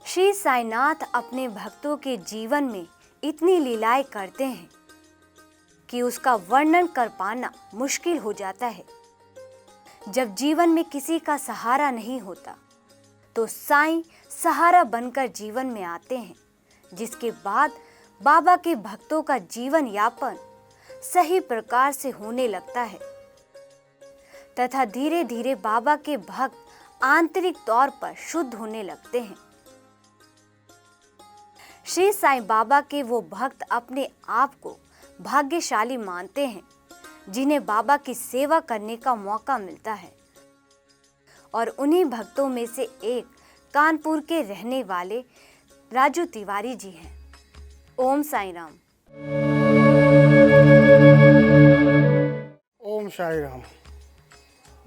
श्री साईनाथ अपने भक्तों के जीवन में इतनी लीलाएं करते हैं कि उसका वर्णन कर पाना मुश्किल हो जाता है। जब जीवन में किसी का सहारा नहीं होता तो साईं सहारा बनकर जीवन में आते हैं, जिसके बाद बाबा के भक्तों का जीवन यापन सही प्रकार से होने लगता है तथा धीरे धीरे बाबा के भक्त आंतरिक तौर पर शुद्ध होने लगते हैं। श्री साईं बाबा के वो भक्त अपने आप को भाग्यशाली मानते हैं जिन्हें बाबा की सेवा करने का मौका मिलता है, और उन्हीं भक्तों में से एक कानपुर के रहने वाले राजू तिवारी जी हैं। ओम साईं राम। ओम साईं राम।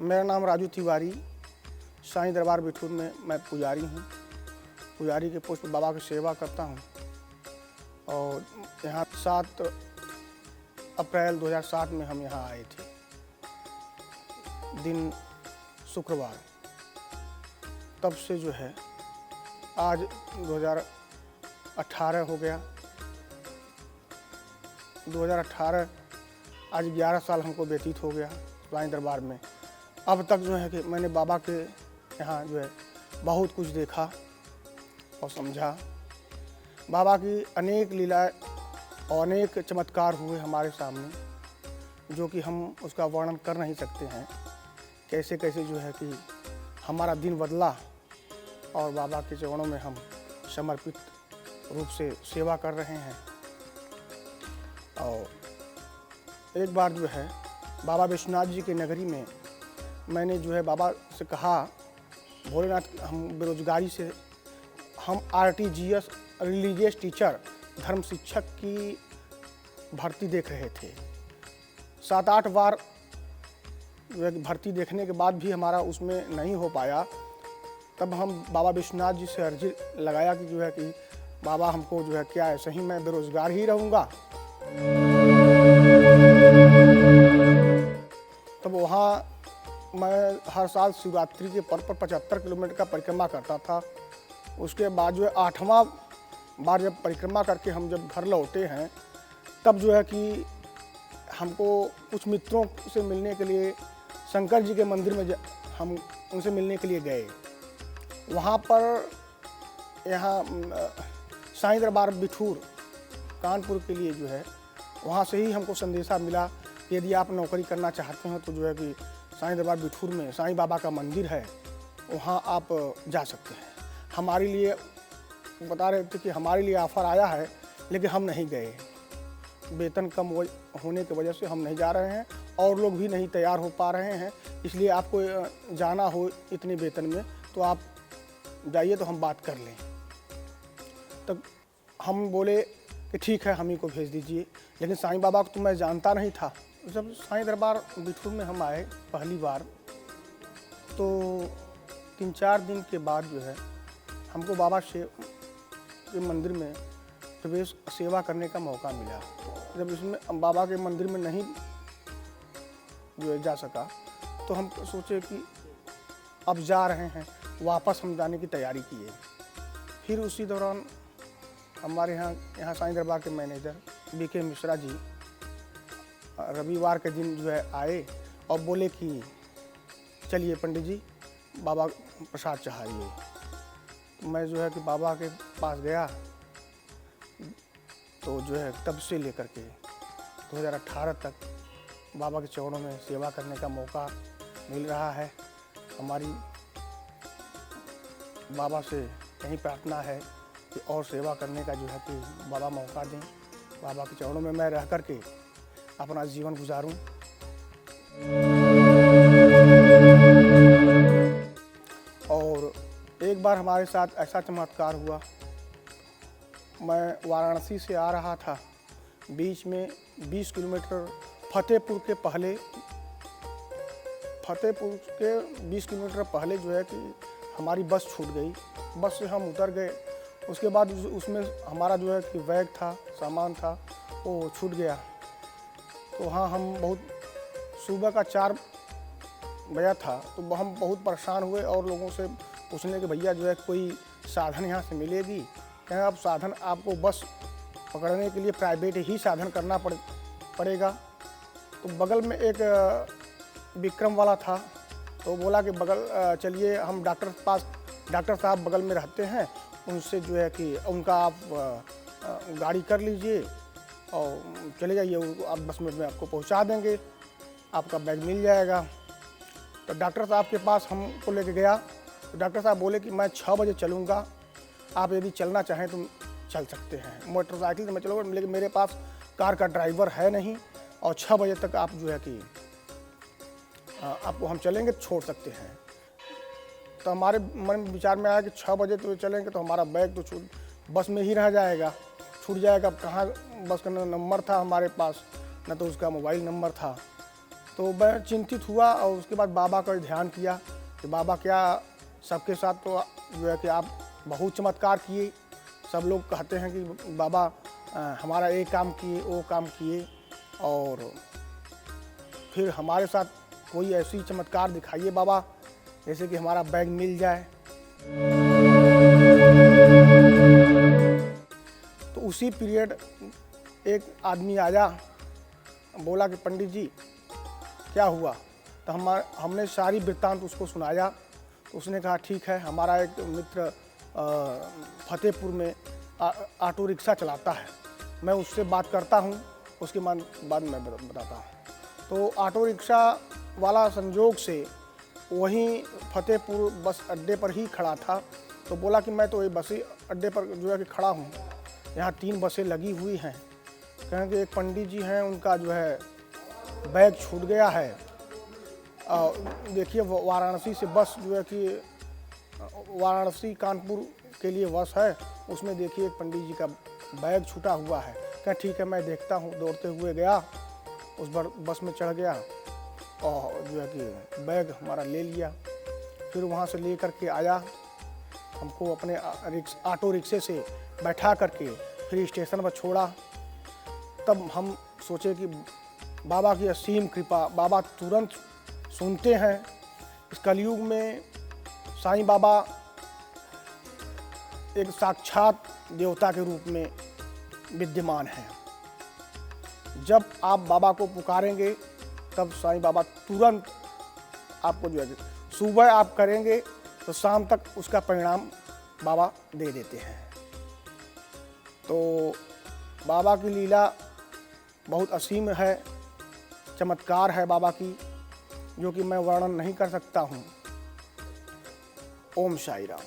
मेरा नाम राजू तिवारी, साईं दरबार बिठूर में मैं पुजारी हूँ। पुजारी के पोस्ट पर बाबा की सेवा करता हूँ और यहाँ 7 अप्रैल 2007 में हम यहाँ आए थे, दिन शुक्रवार। तब से जो है आज 2018 हो गया। 2018 आज 11 साल हमको व्यतीत हो गया साईं दरबार में। अब तक जो है कि मैंने बाबा के यहाँ जो है बहुत कुछ देखा और समझा। बाबा की अनेक लीलाएं और अनेक चमत्कार हुए हमारे सामने, जो कि हम उसका वर्णन कर नहीं सकते हैं। कैसे कैसे जो है कि हमारा दिन बदला और बाबा के चरणों में हम समर्पित रूप से सेवा कर रहे हैं। और एक बार जो है बाबा विश्वनाथ जी की नगरी में मैंने जो है बाबा से कहा, भोलेनाथ, हम बेरोजगारी से हम RTGS रिलीजियस टीचर धर्म शिक्षक की भर्ती देख रहे थे। 7-8 बार भर्ती देखने के बाद भी हमारा उसमें नहीं हो पाया। तब हम बाबा विश्वनाथ जी से अर्जी लगाया कि जो है कि बाबा हमको जो है क्या है, सही मैं बेरोजगार ही रहूँगा। तब वहाँ मैं हर साल शिवरात्रि के पर्व पर 75 किलोमीटर का परिक्रमा करता था। उसके बाद जो है 8वां बार जब परिक्रमा करके हम जब घर लौटे हैं, तब जो है कि हमको कुछ मित्रों से मिलने के लिए शंकर जी के मंदिर में हम उनसे मिलने के लिए गए। वहाँ पर यहाँ साईं दरबार बिठूर कानपुर के लिए जो है वहाँ से ही हमको संदेशा मिला कि यदि आप नौकरी करना चाहते हो तो जो है कि साईं दरबार बिठूर में साईं बाबा का मंदिर है, वहाँ आप जा सकते हैं। हमारे लिए बता रहे थे कि हमारे लिए ऑफ़र आया है, लेकिन हम नहीं गए। वेतन कम होने की वजह से हम नहीं जा रहे हैं और लोग भी नहीं तैयार हो पा रहे हैं। इसलिए आपको जाना हो इतने वेतन में तो आप जाइए, तो हम बात कर लें। तब हम बोले कि ठीक है, हम ही को भेज दीजिए। लेकिन साईं बाबा को तो मैं जानता नहीं था। जब साईं दरबार बिठूर में हम आए पहली बार, तो 3-4 दिन के बाद जो है हमको बाबा के मंदिर में प्रवेश सेवा करने का मौका मिला। जब इसमें बाबा के मंदिर में नहीं जो है जा सका, तो हम सोचे कि अब जा रहे हैं, वापस हम जाने की तैयारी किए। फिर उसी दौरान हमारे यहाँ साईं दरबार के मैनेजर BK मिश्रा जी रविवार के दिन जो है आए और बोले कि चलिए पंडित जी, बाबा प्रसाद चढ़ाइए। तो मैं जो है कि बाबा के पास गया, तो जो है तब से लेकर के 2018 तक बाबा के चरणों में सेवा करने का मौका मिल रहा है। हमारी बाबा से यही प्रार्थना है कि और सेवा करने का जो है कि बाबा मौका दें। बाबा के चरणों में मैं रह कर के अपना जीवन गुजारूं। और एक बार हमारे साथ ऐसा चमत्कार हुआ, मैं वाराणसी से आ रहा था, बीच में 20 किलोमीटर फतेहपुर के 20 किलोमीटर पहले जो है कि हमारी बस छूट गई। बस से हम उतर गए। उसके बाद उसमें हमारा जो है कि बैग था, सामान था, वो छूट गया। तो हाँ, हम बहुत सुबह का 4 बजा था, तो हम बहुत परेशान हुए और लोगों से उसने कि भैया जो है कोई साधन यहाँ से मिलेगी? कहें अब साधन आपको बस पकड़ने के लिए प्राइवेट ही साधन करना पड़ेगा। तो बगल में एक विक्रम वाला था, तो बोला कि बगल चलिए हम डॉक्टर साहब बगल में रहते हैं, उनसे जो है कि उनका आप गाड़ी कर लीजिए और चले जाइए, आप 10 मिनट में आपको पहुंचा देंगे, आपका बैग मिल जाएगा। तो डॉक्टर साहब के पास हमको लेके गया, तो डॉक्टर साहब बोले कि मैं 6 बजे चलूँगा, आप यदि चलना चाहें तो चल सकते हैं। मोटरसाइकिल से मैं चलूँगा, लेकिन मेरे पास कार का ड्राइवर है नहीं और 6 बजे तक आप जो है कि आपको हम चलेंगे छोड़ सकते हैं। तो हमारे मन में विचार में आया कि 6 बजे तो चलेंगे तो हमारा बैग तो बस में ही रह जाएगा, छूट जाएगा। अब कहाँ बस का नंबर था हमारे पास, न तो उसका मोबाइल नंबर था। तो मैं चिंतित हुआ और उसके बाद बाबा का ध्यान किया कि बाबा क्या सबके साथ तो जो है कि आप बहुत चमत्कार किए, सब लोग कहते हैं कि बाबा हमारा एक काम किए वो काम किए, और फिर हमारे साथ कोई ऐसी चमत्कार दिखाइए बाबा जैसे कि हमारा बैग मिल जाए। तो उसी पीरियड एक आदमी आया, बोला कि पंडित जी क्या हुआ? तो हमने सारी वृत्तांत उसको सुनाया। तो उसने कहा ठीक है, हमारा एक मित्र फतेहपुर में ऑटो रिक्शा चलाता है, मैं उससे बात करता हूँ, उसके बाद मैं बताता हूँ। तो ऑटो रिक्शा वाला संजोग से वहीं फतेहपुर बस अड्डे पर ही खड़ा था। तो बोला कि मैं तो ये बस अड्डे पर जो है कि खड़ा हूँ, यहाँ 3 बसें लगी हुई हैं। कहें कि एक पंडित जी हैं, उनका जो है बैग छूट गया है। देखिए वाराणसी से बस जो है कि वाराणसी कानपुर के लिए बस है, उसमें देखिए एक पंडित जी का बैग छूटा हुआ है। कहा ठीक है मैं देखता हूँ। दौड़ते हुए गया, उस बस में चढ़ गया और जो है कि बैग हमारा ले लिया। फिर वहाँ से ले कर के आया, हमको अपने ऑटो रिक्शे से बैठा करके फिर स्टेशन पर छोड़ा। तब हम सोचे कि बाबा की असीम कृपा, बाबा तुरंत सुनते हैं। इस कलयुग में साईं बाबा एक साक्षात देवता के रूप में विद्यमान हैं। जब आप बाबा को पुकारेंगे तब साईं बाबा तुरंत आपको जो है सुबह आप करेंगे तो शाम तक उसका परिणाम बाबा दे देते हैं। तो बाबा की लीला बहुत असीम है, चमत्कार है बाबा की, जो कि मैं वर्णन नहीं कर सकता हूँ। ओम साई राम।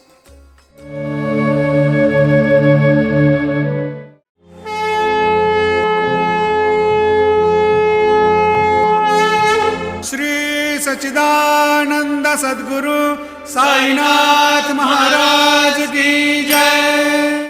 श्री सच्चिदानंद सद्गुरु साईनाथ महाराज की जय।